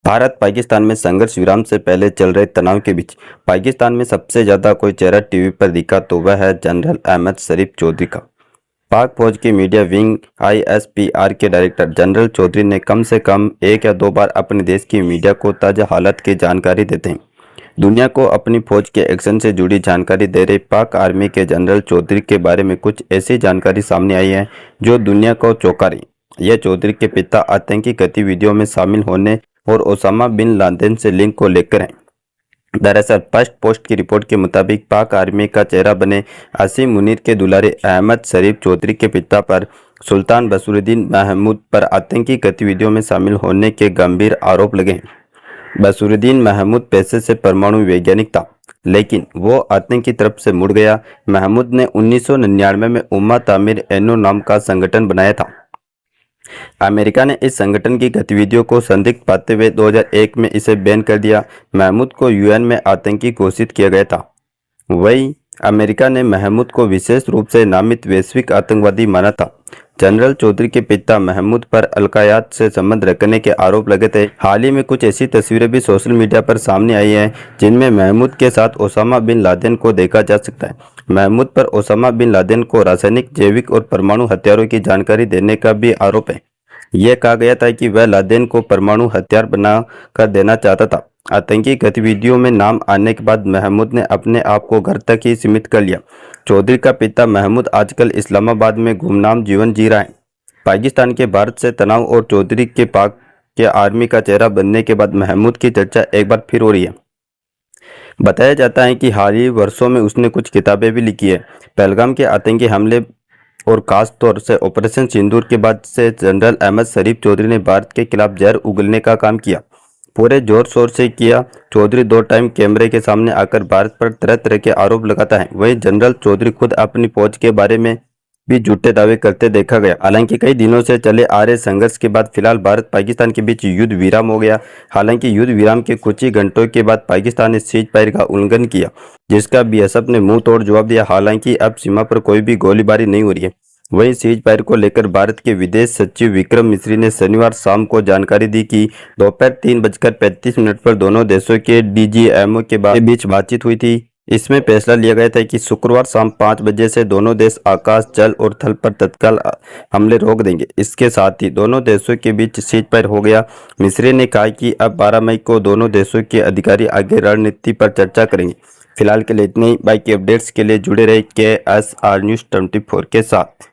भारत पाकिस्तान में संघर्ष विराम से पहले चल रहे तनाव के बीच पाकिस्तान में सबसे ज्यादा कोई चेहरा टीवी पर दिखा तो वह है जनरल अहमद शरीफ चौधरी का। पाक फौज के मीडिया विंग ISPR के डायरेक्टर जनरल चौधरी ने कम से कम 1 या 2 बार अपने देश की मीडिया को ताज़ा हालत की जानकारी देते हैं। दुनिया को अपनी फौज के एक्शन से जुड़ी जानकारी दे रहे पाक आर्मी के जनरल चौधरी के बारे में कुछ ऐसी जानकारी सामने आई है जो दुनिया को चौंका रही। यह चौधरी के पिता आतंकी गतिविधियों में शामिल होने और ओसामा बिन लादेन से लिंक को लेकर हैं। दरअसल फर्स्ट पोस्ट की रिपोर्ट के मुताबिक पाक आर्मी का चेहरा बने आसिम मुनीर के दुलारे अहमद शरीफ चौधरी के पिता पर सुल्तान बसरुद्दीन महमूद पर आतंकी गतिविधियों में शामिल होने के गंभीर आरोप लगे हैं। बसरुद्दीन महमूद पेशे से परमाणु वैज्ञानिक था, लेकिन वो आतंक की तरफ से मुड़ गया। महमूद ने 1999 में उम्मा तामिर एनो नाम का संगठन बनाया था। अमेरिका ने इस संगठन की गतिविधियों को संदिग्ध पाते हुए 2001 में इसे बैन कर दिया। महमूद को UN में आतंकी घोषित किया गया था। वहीं अमेरिका ने महमूद को विशेष रूप से नामित वैश्विक आतंकवादी माना था। जनरल चौधरी के पिता महमूद पर अलकायद से संबंध रखने के आरोप लगे थे। हाल ही में कुछ ऐसी तस्वीरें भी सोशल मीडिया पर सामने आई हैं जिनमें महमूद के साथ ओसामा बिन लादेन को देखा जा सकता है। महमूद पर ओसामा बिन लादेन को रासायनिक, जैविक और परमाणु हथियारों की जानकारी देने का भी आरोप है। यह कहा गया था कि वह लादेन को परमाणु हथियार बना कर देना चाहता था। आतंकी गतिविधियों में नाम आने के बाद महमूद ने अपने आप को घर तक ही सीमित कर लिया। चौधरी का पिता महमूद आजकल इस्लामाबाद में गुमनाम जीवन जी रहा है। पाकिस्तान के भारत से तनाव और चौधरी के पाक के आर्मी का चेहरा बनने के बाद महमूद की चर्चा एक बार फिर हो रही है। बताया जाता है कि हाल ही वर्षों में उसने कुछ किताबें भी लिखी है। पहलगाम के आतंकी हमले और खास तौर से ऑपरेशन सिंदूर के बाद से जनरल अहमद शरीफ चौधरी ने भारत के खिलाफ जहर उगलने का काम किया, पूरे जोर शोर से किया। चौधरी 2 टाइम कैमरे के सामने आकर भारत पर तरह तरह के आरोप लगाता है। वहीं जनरल चौधरी खुद अपनी फौज के बारे में भी झूठे दावे करते देखा गया। हालांकि कई दिनों से चले आ रहे संघर्ष के बाद फिलहाल भारत पाकिस्तान के बीच युद्ध विराम हो गया। हालांकि युद्ध विराम के कुछ ही घंटों के बाद पाकिस्तान ने सीज फायर का उल्लंघन किया, जिसका BSF ने मुंह तोड़ जवाब दिया। हालांकि अब सीमा पर कोई भी गोलीबारी नहीं हो रही है। वहीं सीज फायर को लेकर भारत के विदेश सचिव विक्रम मिस्री ने शनिवार शाम को जानकारी दी कि दोपहर 3:35 पर दोनों देशों के DGMO के बीच बातचीत हुई थी। इसमें फैसला लिया गया था कि शुक्रवार शाम 5 बजे से दोनों देश आकाश, जल और थल पर तत्काल हमले रोक देंगे। इसके साथ ही दोनों देशों के बीच सीज फायर हो गया। मिस्री ने कहा कि अब 12 मई को दोनों देशों के अधिकारी आगे रणनीति पर चर्चा करेंगे। फिलहाल के लिए इतने ही। बाकी अपडेट्स के लिए जुड़े रहे KSR News 24 के साथ।